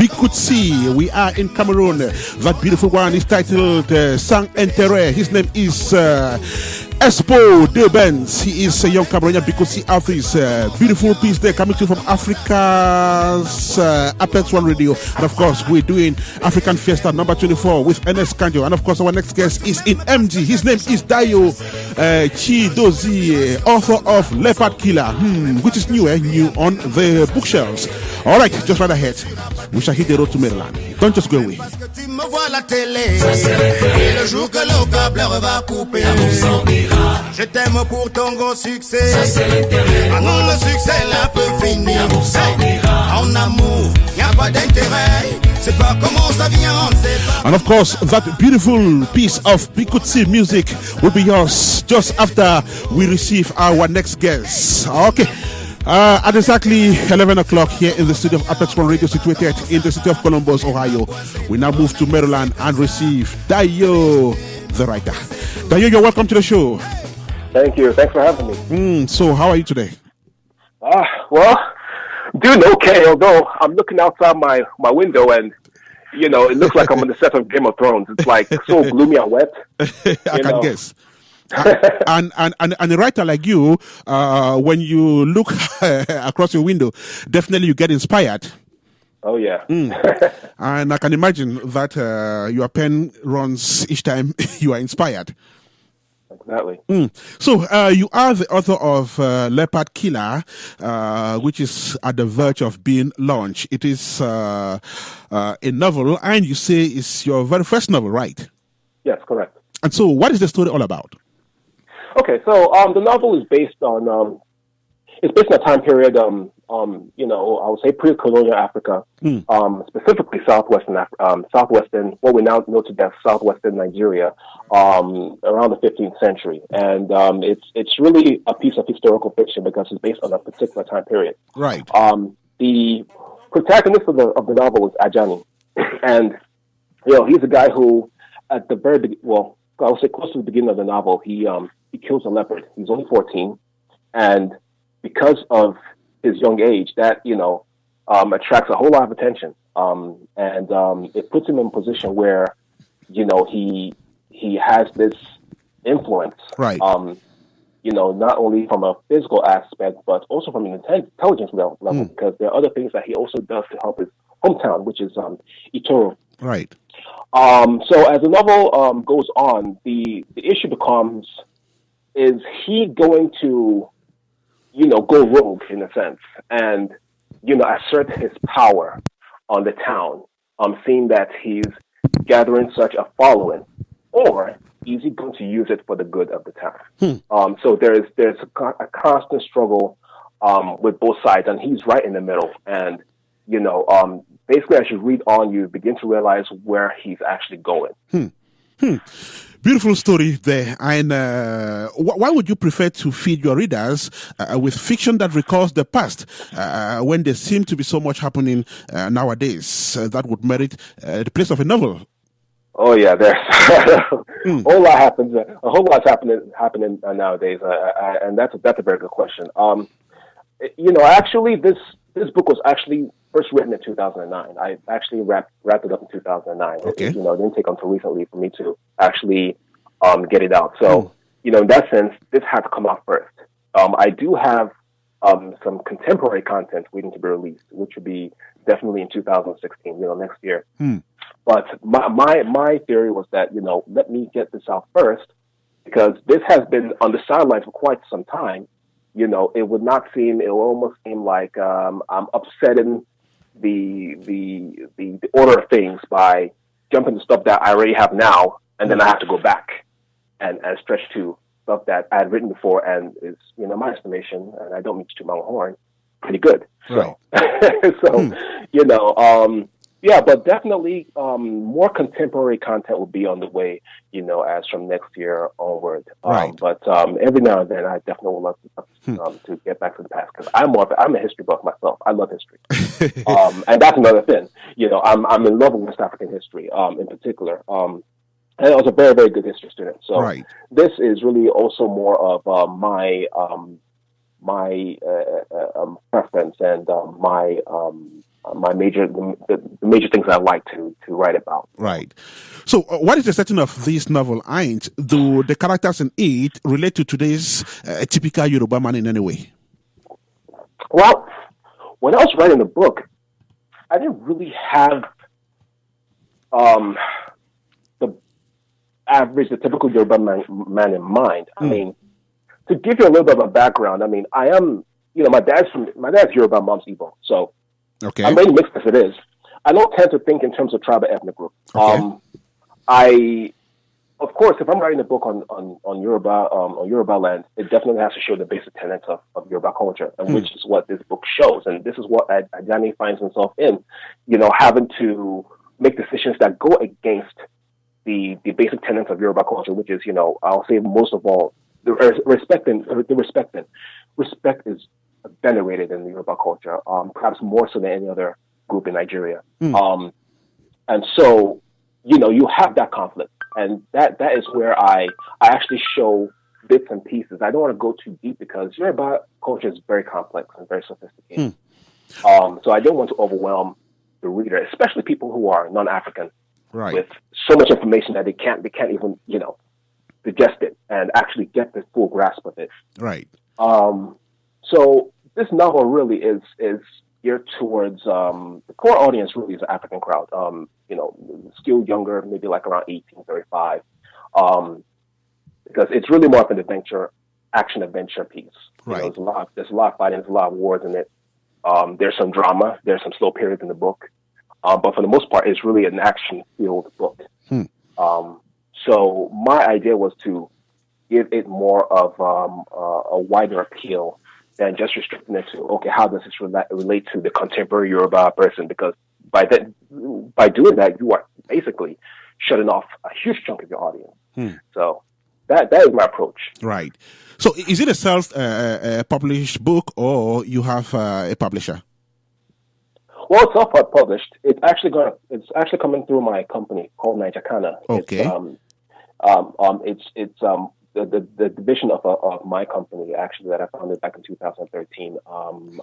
Bikutsi. We are in Cameroon. That beautiful one is titled Sang Enterre. His name is Espo De Benz. He is a young Cameroonian Bikutsi artist. Beautiful piece there coming to you from Africa's Apex One Radio. And of course, we're doing African Fiesta number 24 with Ernest Kanjo. And of course, our next guest is in MG. His name is Dayo Chiedozie, author of Leopard Killer, which is new on the bookshelves. All right, just right ahead. We shall hit the road to Maryland. Don't just go away. Je t'aime pour ton grand succès. Maintenant le succès là peut finir. En amour, y a pas d'intérêt. C'est pas comment ça vient, on sait pas. And of course, that beautiful piece of Bikutsi music will be yours just after we receive our next guest. Okay. At exactly 11 o'clock here in the studio of Apex One Radio, situated in the city of Columbus, Ohio, we now move to Maryland and receive Dayo, the writer. Dayo, you're welcome to the show. Thank you. Thanks for having me. So, how are you today? Well, doing okay, although I'm looking outside my window and, you know, it looks like I'm on the set of Game of Thrones. It's like so gloomy and wet. I can guess. And a writer like you, when you look across your window, definitely you get inspired. Oh, yeah. And I can imagine that your pen runs each time you are inspired. Exactly. So you are the author of Leopard Killer, which is at the verge of being launched. It is a novel, and you say it's your very first novel, right? Yes, correct. And so what is the story all about? Okay, so the novel is based on a time period, you know, I would say pre-colonial Africa, specifically southwestern, what we now know today as southwestern Nigeria, around the 15th century, and it's really a piece of historical fiction because it's based on a particular time period. Right. The protagonist of the novel is Ajani, and you know he's a guy who, at the very I would say close to the beginning of the novel, he kills a leopard. He's only 14, and because of his young age, that, you know, attracts a whole lot of attention. And it puts him in a position where, you know, he has this influence, right? You know, not only from a physical aspect, but also from an intelligence level, because there are other things that he also does to help his hometown, which is Itoro. Right. So as the novel goes on, the issue becomes, is he going to, you know, go rogue in a sense and, you know, assert his power on the town, seeing that he's gathering such a following, or is he going to use it for the good of the town? So there's a constant struggle with both sides, and he's right in the middle. And, you know, basically as you read on, you begin to realize where he's actually going. Beautiful story there. And why would you prefer to feed your readers with fiction that recalls the past when there seems to be so much happening nowadays that would merit the place of a novel? Oh yeah, there's a whole lot happens. A whole lot's happening nowadays, and that's a very good question. You know, actually, this book was actually first written in 2009. I actually wrapped it up in 2009. Okay. You know, it didn't take until recently for me to actually get it out. So, you know, in that sense, this had to come out first. I do have some contemporary content waiting to be released, which would be definitely in 2016, you know, next year. But my theory was that, you know, let me get this out first, because this has been on the sidelines for quite some time. You know, it would almost seem like I'm upsetting the order of things by jumping to stuff that I already have now, and then I have to go back and stretch to stuff that I had written before, and is, you know, my estimation, and I don't mean to toot my own horn, pretty good. Right. So, you know, yeah, but definitely more contemporary content will be on the way, you know, as from next year onward. Right. But every now and then, I definitely would love to get back to the past, because I'm a history buff myself. I love history, and that's another thing. You know, I'm in love with West African history, in particular. And I was a very, very good history student. So this is really also more of my preference and my the major things I like to write about. Right. So, what is the setting of this novel? Ain't do the characters in it relate to today's typical Yoruba man in any way? Well, when I was writing the book, I didn't really have the typical Yoruba man in mind. I mean, to give you a little bit of a background, I mean, I am, my dad's Yoruba, mom's Igbo, so Okay. I'm really mixed as it is. I don't tend to think in terms of tribal ethnic group. Okay. Of course, if I'm writing a book on Yoruba land, it definitely has to show the basic tenets of Yoruba culture, and which is what this book shows. And this is what Ajani finds himself in, having to make decisions that go against the basic tenets of Yoruba culture, which is, I'll say most of all, respect is venerated in the Yoruba culture, perhaps more so than any other group in Nigeria. And so, you have that conflict. And that is where I actually show bits and pieces. I don't want to go too deep because Yoruba culture is very complex and very sophisticated. So I don't want to overwhelm the reader, especially people who are non-African, with so much information that they can't even, digest it and actually get the full grasp of it. Right. So this novel really is geared towards the core audience. Really is an African crowd. Still younger, maybe like around 18, 35, because it's really more of an action adventure piece. Right. There's a lot of fighting, there's a lot of wars in it. There's some drama, there's some slow periods in the book, but for the most part, it's really an action-filled book. So my idea was to give it more of a wider appeal than just restricting it to, okay, how does this relate to the contemporary Yoruba person? Because by doing that, you are basically shutting off a huge chunk of your audience. So that is my approach. Right. So is it a self-published book, or you have a publisher? Well, it's self-published. It's actually coming through my company called Nijakana. Okay. It's the division of my company actually that I founded back in 2013. I'm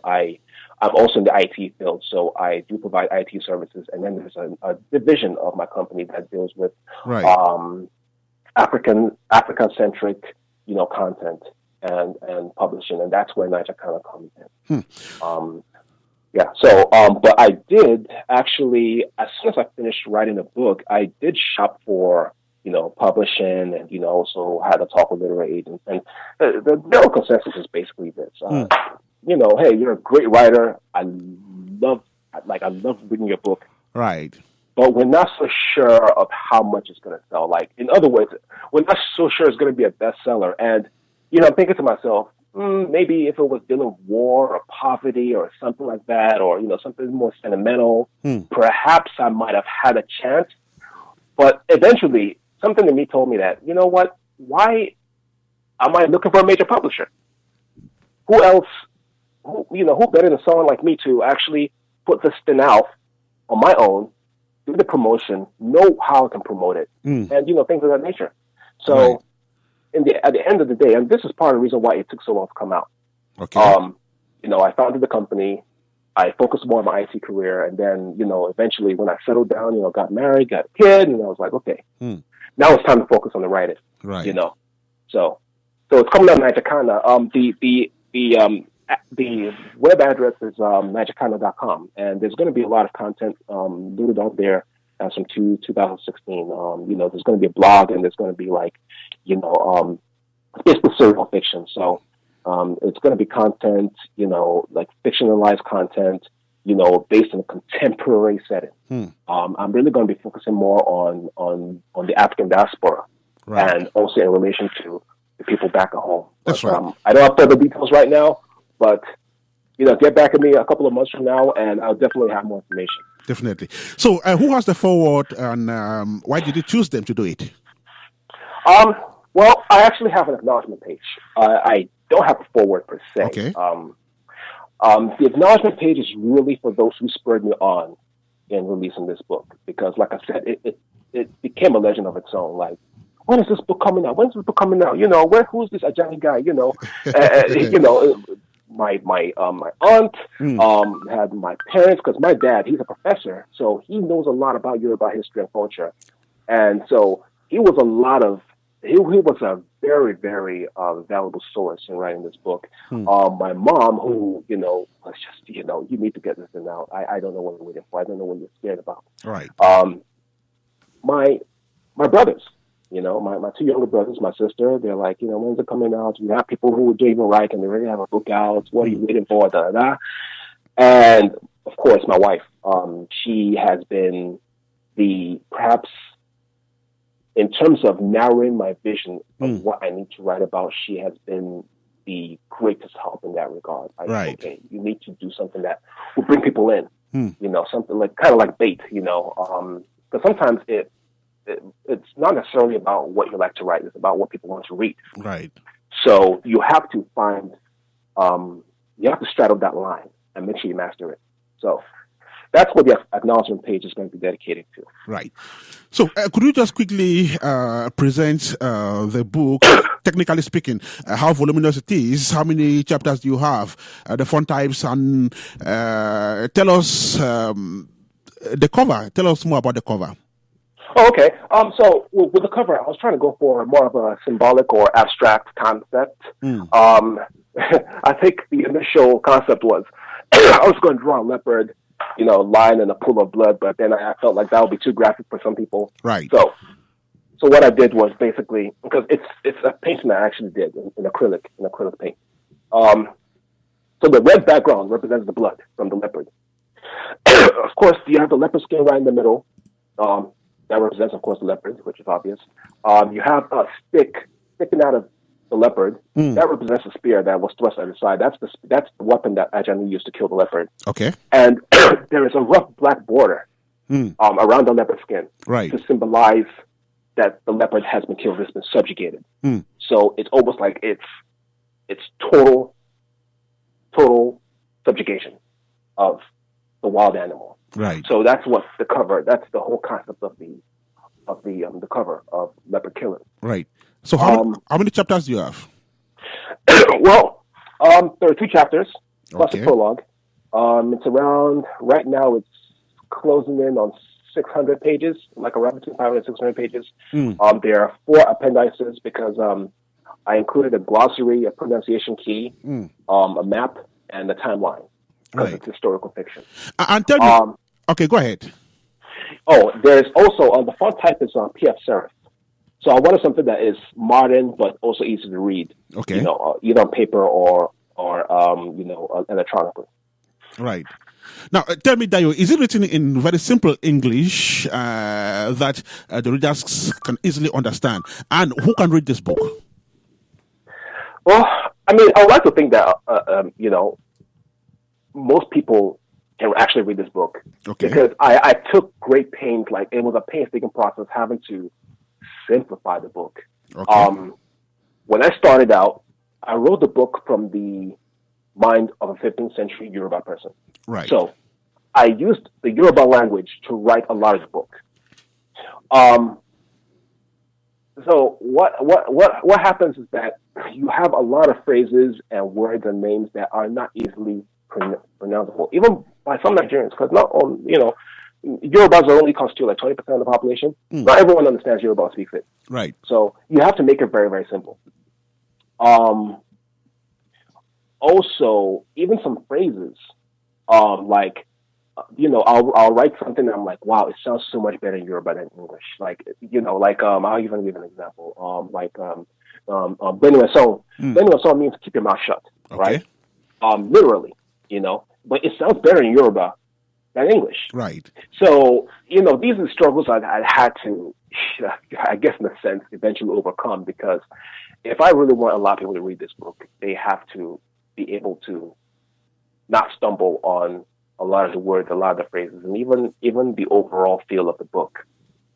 also in the IT field, so I do provide IT services, and then there's a division of my company that deals with African-centric, content and publishing, and that's where Nijakana comes in. But I did actually, as soon as I finished writing the book, I did shop for publishing, and also had a talk with literary agents. And the general consensus is basically this: hey, you're a great writer. I love reading your book. Right. But we're not so sure of how much it's going to sell. Like, in other words, we're not so sure it's going to be a bestseller. And I'm thinking to myself, maybe if it was dealing with war or poverty or something like that, or something more sentimental, perhaps I might have had a chance. But eventually, something in me told me that, what? Why am I looking for a major publisher? Who else? Who better than someone like me to actually put this thing out on my own, do the promotion, know how I can promote it, and things of that nature. So, at the end of the day, and this is part of the reason why it took so long to come out. Okay. I founded the company. I focused more on my IT career, and then, eventually when I settled down, got married, got a kid, and I was like, okay, now it's time to focus on the writing. Right. So it's coming out on Nijakana. The web address is nijakana.com, and there's going to be a lot of content loaded out there from 2016. There's going to be a blog, and there's going to be it's basically serial fiction. So it's going to be content, like fictionalized content, based in a contemporary setting. I'm really going to be focusing more on the African diaspora, and also in relation to the people back at home. That's right. I don't have further details right now, but get back at me a couple of months from now, and I'll definitely have more information. Definitely. So, who has the forward, and why did you choose them to do it? Well, I actually have an acknowledgement page. I don't have a forward per se. Okay. The acknowledgement page is really for those who spurred me on in releasing this book, because, like I said, it became a legend of its own. Like, when is this book coming out? When's this book coming out? Who's this Ajani guy? my aunt, had my parents, because my dad, he's a professor, so he knows a lot about Yoruba history and culture, and so he was a very, very valuable source in writing this book. My mom, who was just you need to get this thing out. I don't know what you're waiting for. I don't know what you're scared about. Right. My brothers. My two younger brothers, my sister, they're like, when's it coming out? We have people who don't even write and they already have a book out. What are you waiting for? Da, da, da. And of course, my wife, she has been perhaps in terms of narrowing my vision of what I need to write about, she has been the greatest help in that regard. Right. Okay, you need to do something that will bring people in, something kind of like bait, because sometimes it's not necessarily about what you like to write. It's about what people want to read. Right. So you have to you have to straddle that line and make sure you master it. So that's what the acknowledgement page is going to be dedicated to. Right. So could you just quickly present the book, technically speaking, how voluminous it is, how many chapters do you have, the font types, and tell us the cover. Tell us more about the cover. Oh, okay. So with the cover, I was trying to go for more of a symbolic or abstract concept. I think the initial concept was I was going to draw a leopard, lying in a pool of blood, but then I felt like that would be too graphic for some people. Right. So what I did was basically, because it's a painting that I actually did in acrylic paint. So the red background represents the blood from the leopard. Of course, you have the leopard skin right in the middle. That represents, of course, the leopard, which is obvious. You have a stick sticking out of the leopard. That represents a spear that was thrust at the side. That's the weapon that Ajani used to kill the leopard. Okay. And there is a rough black border around the leopard skin to symbolize that the leopard has been killed, has been subjugated. So it's almost like it's total subjugation of the wild animal. Right. So that's what the cover. That's the whole concept of the cover of Leopard Killer. Right. So how many chapters do you have? Well, there are 2 chapters plus a prologue. It's around right now. It's closing in on 600 pages, like around between 500 and 600 pages. There are 4 appendices because I included a glossary, a pronunciation key, a map, and a timeline. Because it's historical fiction. And tell me, okay, go ahead. Oh, there's also, the font type is PF Serif. So I wanted something that is modern, but also easy to read. Okay. Either on paper or electronically. Right. Now, tell me, Dayo, is it written in very simple English that the readers can easily understand? And who can read this book? Well, I mean, I would like to think that, most people can actually read this book. Okay. Because I took great pains, like it was a painstaking process having to simplify the book. Okay. When I started out, I wrote the book from the mind of a 15th century Yoruba person. Right. So I used the Yoruba language to write a lot of the book. So what happens is that you have a lot of phrases and words and names that are not easily pronounceable, even by some Nigerians, because not all, Yorubas only constitute like 20% of the population. Not everyone understands Yoruba or speaks it. Right. So you have to make it very, very simple. Also, even some phrases, I'll write something and I'm like, wow, it sounds so much better in Yoruba than English. I'll even give an example. Benue song. Benue song means keep your mouth shut, right? Literally, but it sounds better in Yoruba than English. Right. So, these are the struggles I had to, I guess in a sense, eventually overcome, because if I really want a lot of people to read this book, they have to be able to not stumble on a lot of the words, a lot of the phrases, and even the overall feel of the book.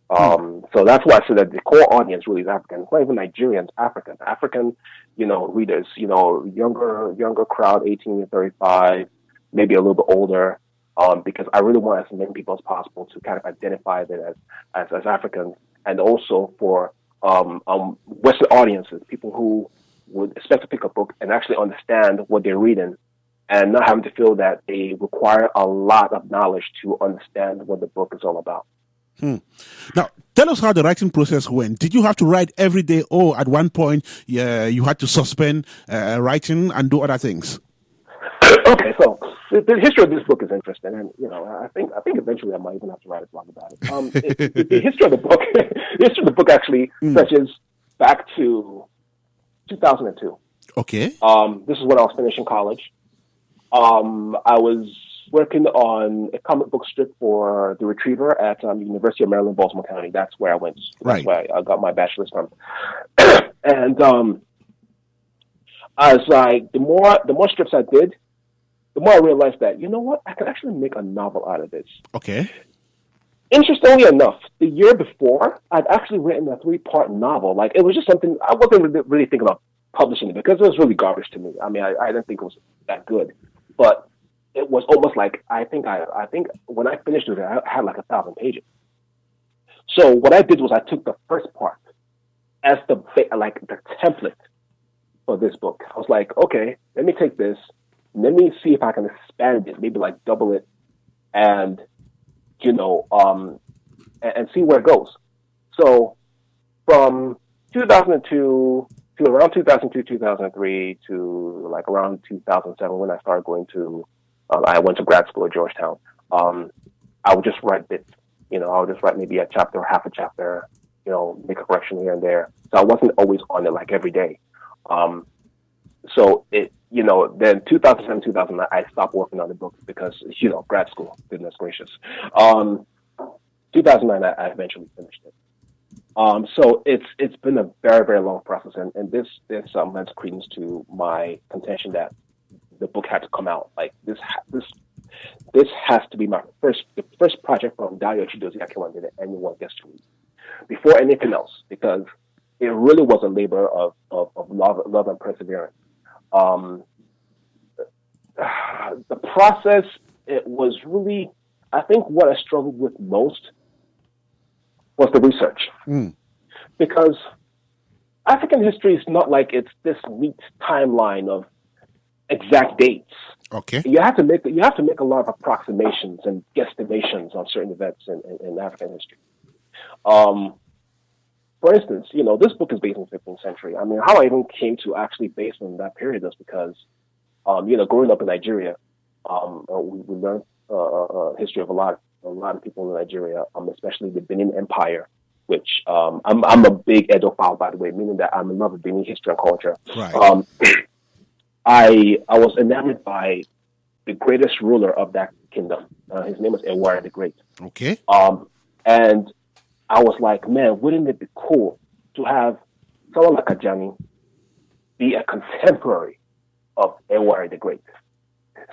So that's why I said that the core audience really is African. It's not even Nigerians, African, readers, younger crowd, 18 to 35, maybe a little bit older, because I really want as many people as possible to kind of identify them as Africans, and also for Western audiences, people who would expect to pick a book and actually understand what they're reading, and not having to feel that they require a lot of knowledge to understand what the book is all about. Now, tell us how the writing process went. Did you have to write every day, or at one point you had to suspend writing and do other things? Okay, so the history of this book is interesting, and I think eventually I might even have to write a blog about it. The history of the book actually stretches back to 2002. Okay. This is when I was finishing college. I was working on a comic book strip for The Retriever at the University of Maryland, Baltimore County. That's where I went. That's where I got my bachelor's from. And I was like, the more strips I did, the more I realized that, you know what, I could actually make a novel out of this. Okay. Interestingly enough, the year before, I'd actually written a 3-part novel. Like, it was just something, I wasn't really thinking about publishing it because it was really garbage to me. I mean, I didn't think it was that good. But it was almost like, I think when I finished it, I had like 1,000 pages. So what I did was I took the first part as the template for this book. I was like, okay, let me take this, let me see if I can expand it, maybe like double it, and and see where it goes. So from 2002 to around 2002, 2003 to like around 2007 when I started going to, I went to grad school at Georgetown. I would just write bits. I would just write maybe a chapter or half a chapter, make a correction here and there. So I wasn't always on it like every day. So it, then 2007, 2009, I stopped working on the book because, grad school, goodness gracious. 2009, I eventually finished it. So it's been a very, very long process, and this lends credence to my contention that the book had to come out. Like this has to be the first project from Dayo Chiedozie Akiwande that anyone gets to read before anything else, because it really was a labor of love and perseverance. The process, it was really, I think what I struggled with most was the research. Because African history is not like it's this neat timeline of exact dates. Okay. You have to make a lot of approximations and guesstimations on certain events in African history. For instance, this book is based in the 15th century. I mean, how I even came to actually base on that period is because, growing up in Nigeria, we learned history of a lot of people in Nigeria, especially the Benin Empire, which I'm a big Edophile, by the way, meaning that I'm in love with Benin history and culture. Right. I was enamored by the greatest ruler of that kingdom. His name was Ewari the Great. Okay. And I was like, man, wouldn't it be cool to have someone like Ajani be a contemporary of Ewari the Great?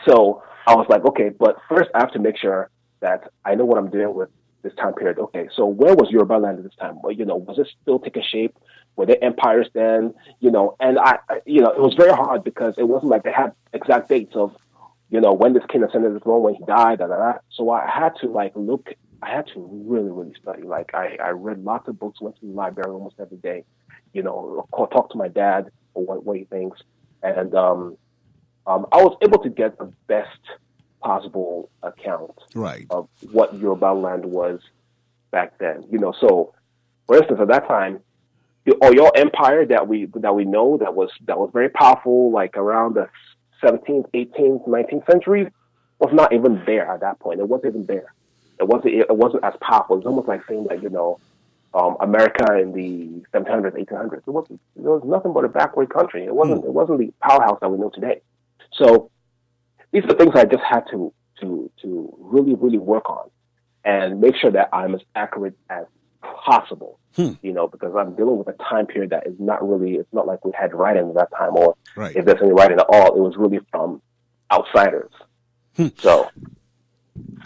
So I was like, okay, but first I have to make sure that I know what I'm doing with this time period. Okay, so where was Yoruba land at this time? Well, was it still taking shape? Were there empires then? And it was very hard because it wasn't like they had exact dates of, when this king ascended the throne, when he died, So I had to really, really study. Like I read lots of books, went to the library almost every day, talk to my dad or what he thinks. And I was able to get the best possible account of what Yoruba land was back then. So for instance, at that time, the Oyo Empire that we know that was very powerful, like around the 17th, 18th, 19th centuries, was not even there at that point. It wasn't even there. It wasn't as powerful. It's almost like saying that America in the 1700s, 1800s. It was nothing but a backward country. It wasn't the powerhouse that we know today. So these are things I just had to really, really work on and make sure that I'm as accurate as possible. Because I'm dealing with a time period that is not really, it's not like we had writing at that time, or if there's any writing at all, it was really from outsiders. So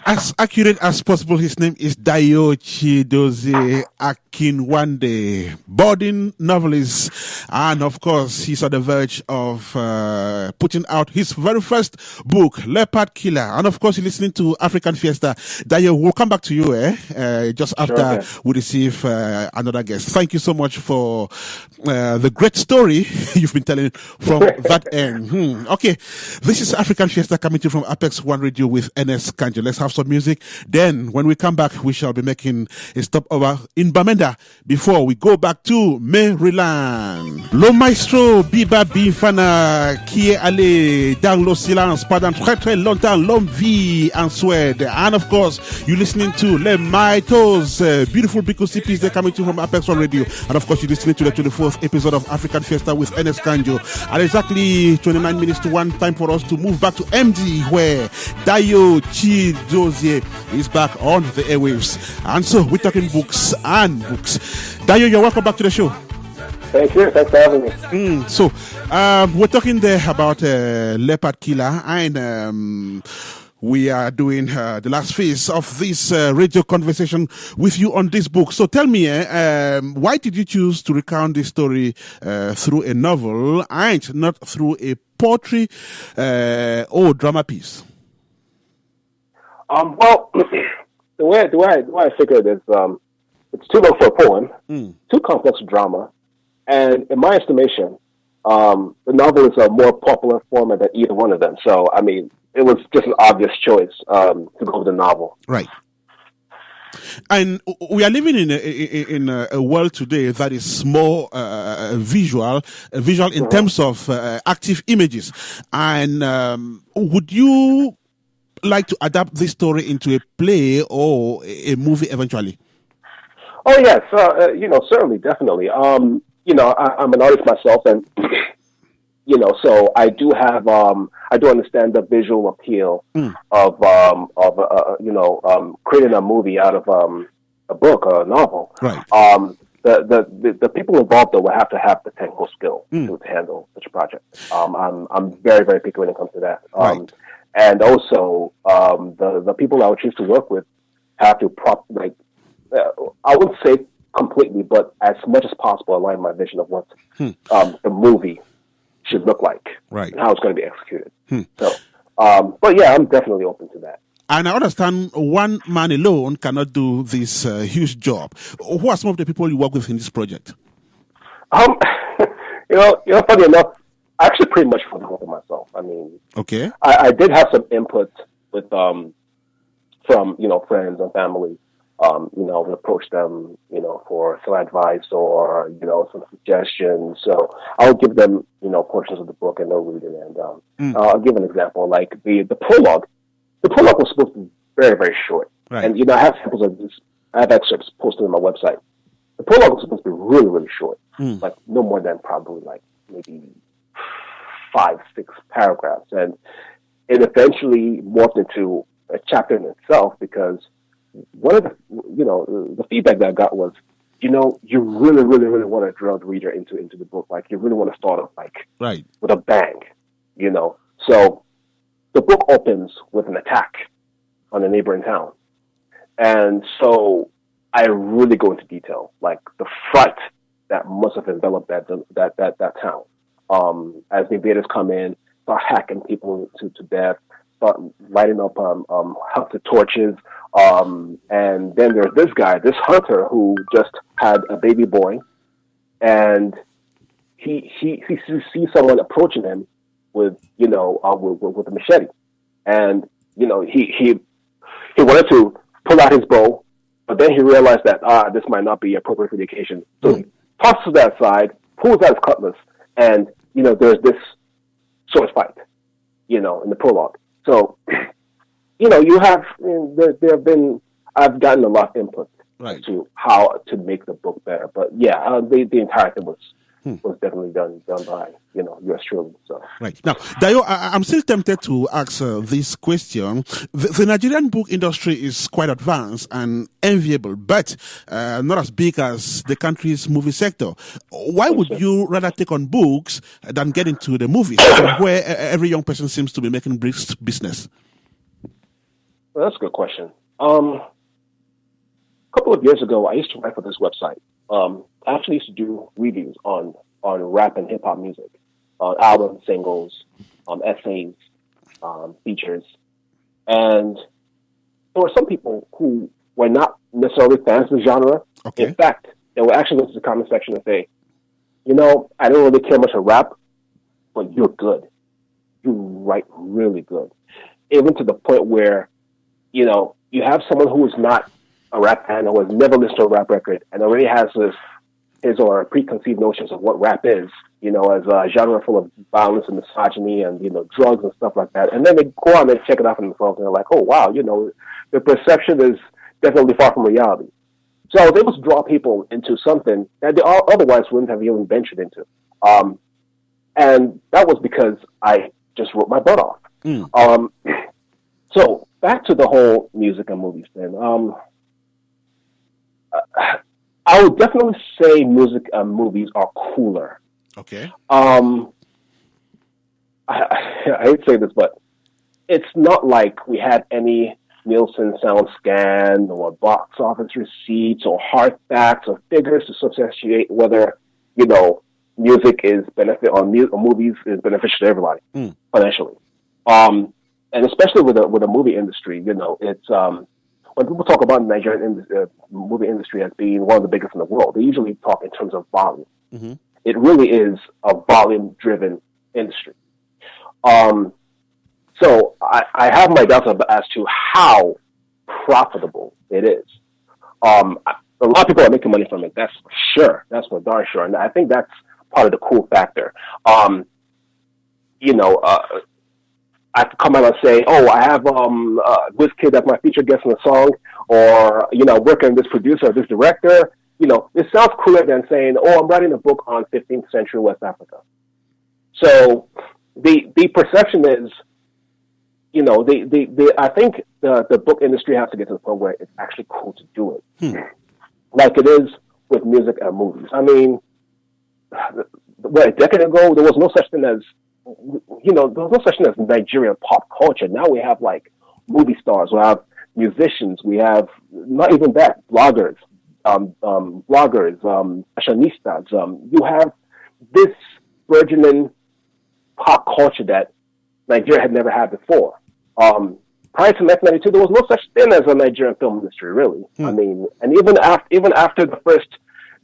As accurate as possible, his name is Dayo Chiedozie Akiwande, budding novelist, and of course, he's on the verge of putting out his very first book, Leopard Killer. And of course, you're listening to African Fiesta. Dayo, we'll come back to you just after we receive another guest. Thank you so much for the great story you've been telling from that end. Okay, this is African Fiesta coming to you from Apex One Radio with Ernest, Kanjo. Let's have some music. Then, when we come back, we shall be making a stopover in Bamenda before we go back to Maryland. Le maestro Biba Bifana qui est allé dans le silence pendant très très longtemps, l'homme vit en Suède. And of course, you're listening to Les Maitos, beautiful Bikusi piece they're coming to you from Apex One Radio. And of course, you're listening to the 24th episode of African Fiesta with Ernest Kanjo. At exactly 29 minutes to 1, time for us to move back to MD, where Dayo Chiedozie is back on the airwaves. And so we're talking books and books. Dayo, you're welcome back to the show. Thank you. Thanks for having me. So we're talking there about Leopard Killer, and we are doing the last phase of this radio conversation with you on this book. So tell me, why did you choose to recount this story through a novel and not through a poetry or drama piece? Well, the way I figured is it's too long for a poem, too complex a drama, and in my estimation, the novel is a more popular format than either one of them. So, I mean, it was just an obvious choice to go with the novel. Right. And we are living in a world today that is more visual in terms of active images. And would you like to adapt this story into a play or a movie eventually? Oh yes, certainly, definitely. I'm an artist myself, and so I do have, I do understand the visual appeal of creating a movie out of a book or a novel. Right. The people involved though will have to have the technical skill to handle such a project. I'm very, very picky when it comes to that. Right. And also, the people I would choose to work with have to I wouldn't say completely, but as much as possible align my vision of what the movie should look like, right, and how it's going to be executed. So, but yeah, I'm definitely open to that. And I understand one man alone cannot do this huge job. Who are some of the people you work with in this project? Funny enough, I actually pretty much for the whole of myself. I mean, okay, I did have some input with from friends and family. We approach them, for some advice or some suggestions. So I'll give them portions of the book and they'll read it. And I'll give an example, like the prologue. The prologue was supposed to be very, very short, right. And I have samples of this. I have excerpts posted on my website. The prologue was supposed to be really, really short, like no more than probably like maybe 5-6 paragraphs, and it eventually morphed into a chapter in itself because one of the feedback that I got was, you really, really, really want to draw the reader into the book, like you really want to start off right with a bang, So the book opens with an attack on a neighboring town, and so I really go into detail, like the fright that must have enveloped that town. As the invaders come in, start hacking people to death, start lighting up the torches, and then there's this guy, this hunter, who just had a baby boy, and he sees someone approaching him with a machete, and he wanted to pull out his bow, but then he realized that this might not be appropriate for the occasion, so he tosses that aside, pulls out his cutlass, and there's this sword fight, in the prologue. So, you have I've gotten a lot of input to how to make the book better. But yeah, the entire thing was definitely done by yours truly. So right now, Dayo, I'm still tempted to ask this question. The Nigerian book industry is quite advanced and enviable, but not as big as the country's movie sector. Why would you rather take on books than get into the movies, where every young person seems to be making business? Well, that's a good question. A couple of years ago, I used to write for this website. I actually used to do reviews on rap and hip hop music, on albums, singles, essays, features, and there were some people who were not necessarily fans of the genre. Okay. In fact, they would actually go to the comment section and say, I don't really care much for rap, but you're good. You write really good. Even to the point where, you have someone who is not a rap fan, who has never listened to a rap record, and already has his or her preconceived notions of what rap is, as a genre full of violence and misogyny and, drugs and stuff like that. And then they go on and check it out for themselves, and they're like, oh, wow, the perception is definitely far from reality. So I was able to draw people into something that they otherwise wouldn't have even ventured into. And that was because I just wrote my butt off. So back to the whole music and movies thing. I would definitely say music and movies are cooler. Okay. I hate to say this, but it's not like we had any Nielsen sound scan or box office receipts or hard facts or figures to substantiate whether, music is benefit or movies is beneficial to everybody financially. And especially with the movie industry, it's when people talk about the Nigerian movie industry as being one of the biggest in the world, they usually talk in terms of volume. Mm-hmm. It really is a volume-driven industry. So I have my doubts as to how profitable it is. A lot of people are making money from it. That's for sure. That's for darn sure. And I think that's part of the cool factor. I could come out and say, oh, I have WizKid as my featured guest in the song, or, working with this producer or this director. It sounds cooler than saying, oh, I'm writing a book on 15th century West Africa. So the perception is, I think the book industry has to get to the point where it's actually cool to do it. Like it is with music and movies. I mean, a decade ago, there was no such thing as, there was no such thing as Nigerian pop culture. Now we have like movie stars, we have musicians, we have not even that, bloggers, fashionistas. You have this burgeoning pop culture that Nigeria had never had before. Prior to 1992, there was no such thing as a Nigerian film industry, really. I mean, and even after the first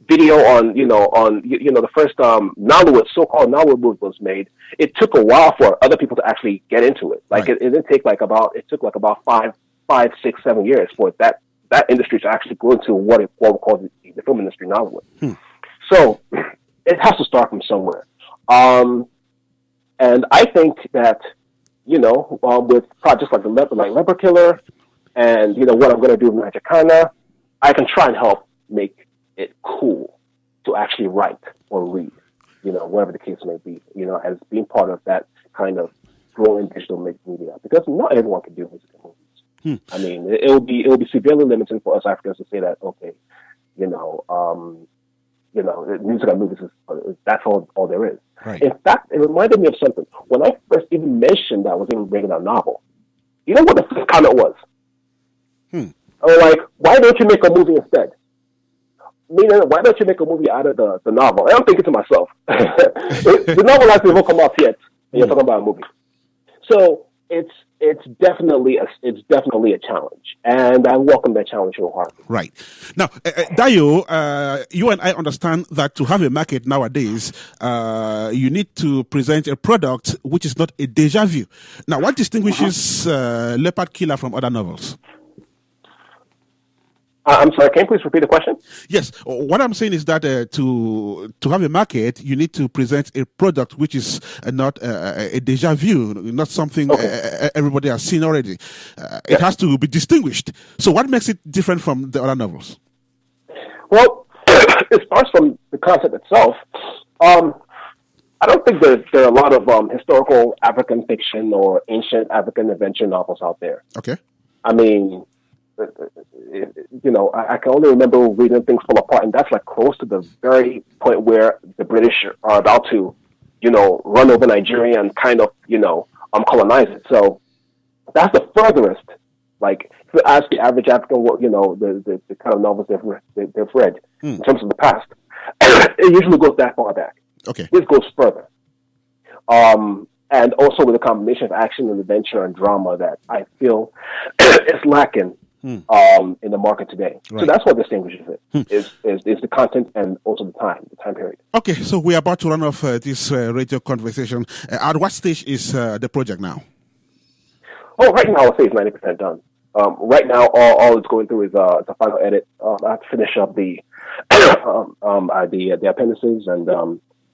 video on the first Nollywood, so-called Nollywood movie was made, it took a while for other people to actually get into it. Like, right. It took about 5, 6, 7 years for that industry to actually go into what we call the film industry, Nollywood. So it has to start from somewhere. And I think that, with projects like Leper Killer and, what I'm going to do with Magicana, I can try and help make it cool to actually write or read, whatever the case may be, as being part of that kind of growing digital media, because not everyone can do music and movies. I mean, it will be severely limiting for us Africans to say that, okay, music and movies is that's all there is. Right. In fact, it reminded me of something. When I first even mentioned that I was even bringing a novel, you know what the first comment was? I was like, why don't you make a movie instead? Meaning, why don't you make a movie out of the novel? And I'm thinking to myself, the novel hasn't even come out yet, and you're talking about a movie. So it's definitely a challenge, and I welcome that challenge wholeheartedly. Right. Now, Dayo, you and I understand that to have a market nowadays, you need to present a product which is not a deja vu. Now, what distinguishes Leopard Killer from other novels? I'm sorry, can you please repeat the question? Yes. What I'm saying is that to have a market, you need to present a product which is not a deja vu, not something everybody has seen already. It has to be distinguished. So what makes it different from the other novels? Well, it starts from the concept itself. I don't think there are a lot of historical African fiction or ancient African adventure novels out there. Okay. I mean, I can only remember reading Things Fall Apart, and that's like close to the very point where the British are about to, run over Nigeria and kind of, colonize it. So that's the furthest Like, if you ask the average African, what, the kind of novels they've read in terms of the past, it usually goes that far back. Okay. This goes further. And also with a combination of action and adventure and drama that I feel is lacking in the market today. Right. So that's what distinguishes it, is the content and also the time period. Okay, so we're about to run off this radio conversation. At what stage is the project now? Oh, right now I'll say it's 90% done. Right now, all it's going through is the final edit. I have to finish up the appendices and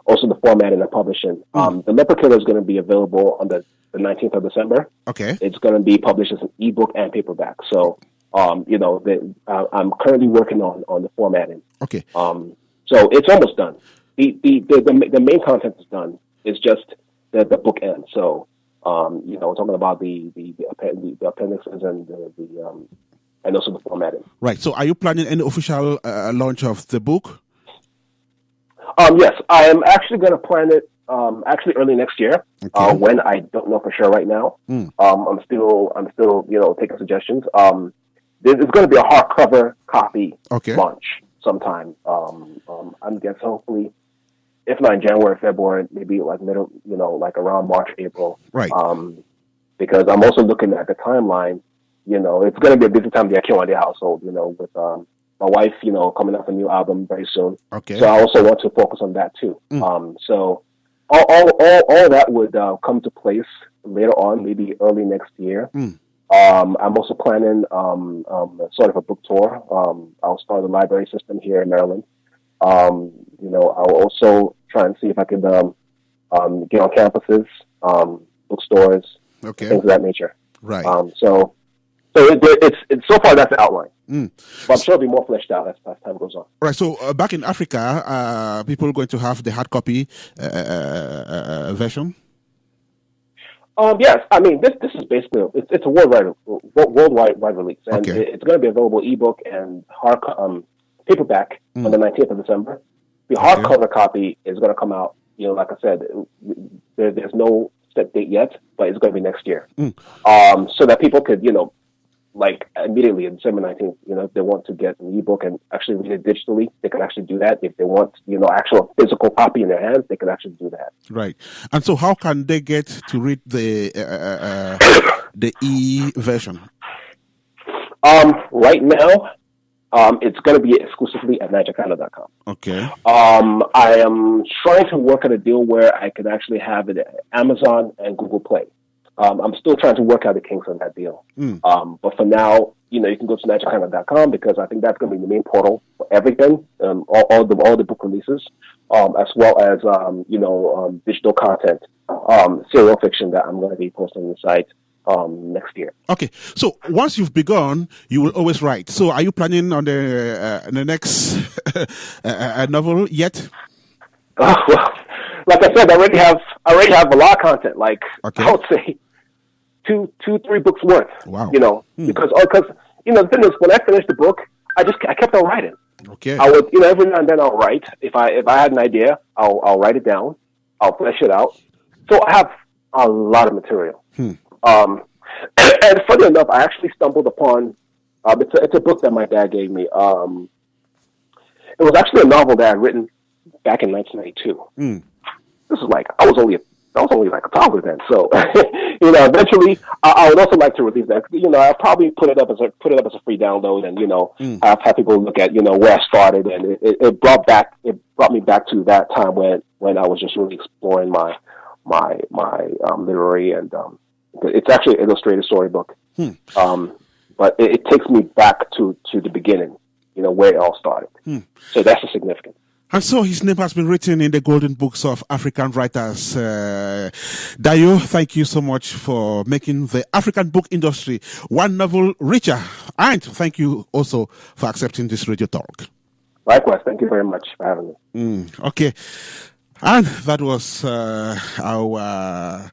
also the formatting and publishing. The Leopard Killer is going to be available on the 19th of December. Okay. It's going to be published as an ebook and paperback. So, I'm currently working on the formatting. Okay. So it's almost done. The main content is done. It's just the book end. So, talking about the appendices and also the formatting. Right. So, are you planning any official launch of the book? Yes, I am actually going to plan it actually early next year. Okay. When I don't know for sure right now. I'm still taking suggestions. There's going to be a hardcover copy launch sometime. I'm guessing hopefully, if not in January, February, maybe like middle, like around March, April. Right. Because I'm also looking at the timeline. It's going to be a busy time in the Akiwande household. With my wife, coming up a new album very soon. Okay. So I also want to focus on that too. So all that would come to place later on, maybe early next year. I'm also planning sort of a book tour. I'll start a library system here in Maryland. I'll also try and see if I could get on campuses, bookstores, things of that nature. Right. So it's so far that's the outline. But I'm sure it'll be more fleshed out as time goes on. Right. So back in Africa, people are going to have the hard copy version. Yes, I mean this is basically it's a worldwide release, and it's going to be available ebook and hard paperback on the 19th of December. The hardcover copy is going to come out. Like I said, there's no set date yet, but it's going to be next year. So that people could like immediately on December 19th, if they want to get an ebook and actually read it digitally, they can actually do that. If they want, actual physical copy in their hands, they can actually do that. Right. And so how can they get to read the e-version? Right now, it's going to be exclusively at magicana.com. Okay. I am trying to work out a deal where I can actually have it at Amazon and Google Play. I'm still trying to work out the kinks on that deal. But for now, you can go to magicana.com because I think that's going to be the main portal for everything, all the book releases, as well as, digital content, serial fiction that I'm going to be posting on the site next year. Okay. So once you've begun, you will always write. So are you planning on the next novel yet? Well, like I said, I already have a lot of content. Like I would say, 2-3 books worth. Wow. Because the thing is, when I finished the book, I kept on writing. Okay. I would, every now and then I'll write. If I had an idea, I'll write it down. I'll flesh it out. So I have a lot of material. And funny enough, I actually stumbled upon. It's a book that my dad gave me. It was actually a novel that I'd written back in 1992. This is like I was only like a toddler then. So eventually I would also like to release that. I'll probably put it up as a free download, and have people look at where I started, and it brought me back to that time when I was just really exploring my literary and it's actually an illustrated storybook. But it takes me back to the beginning, where it all started. So that's the significance. And so his name has been written in the golden books of African writers. Dayo, thank you so much for making the African book industry one novel richer. And thank you also for accepting this radio talk. Likewise, thank you very much for having me. Okay. And that was our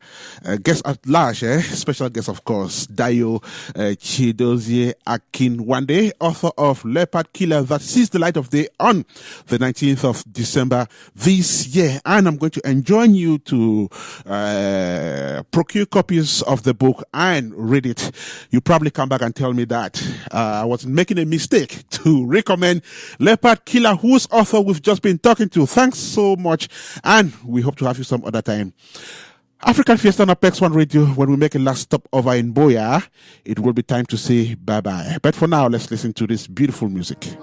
guest at large, special guest, of course, Dayo Chiedozie Akiwande, author of Leopard Killer that sees the light of day on the 19th of December this year. And I'm going to enjoin you to procure copies of the book and read it. You probably come back and tell me that I was making a mistake to recommend Leopard Killer, whose author we've just been talking to. Thanks so much. And we hope to have you some other time. African Fiesta on Apex One Radio. When we make a last stop over in Boya, it will be time to say bye-bye. But for now, let's listen to this beautiful music.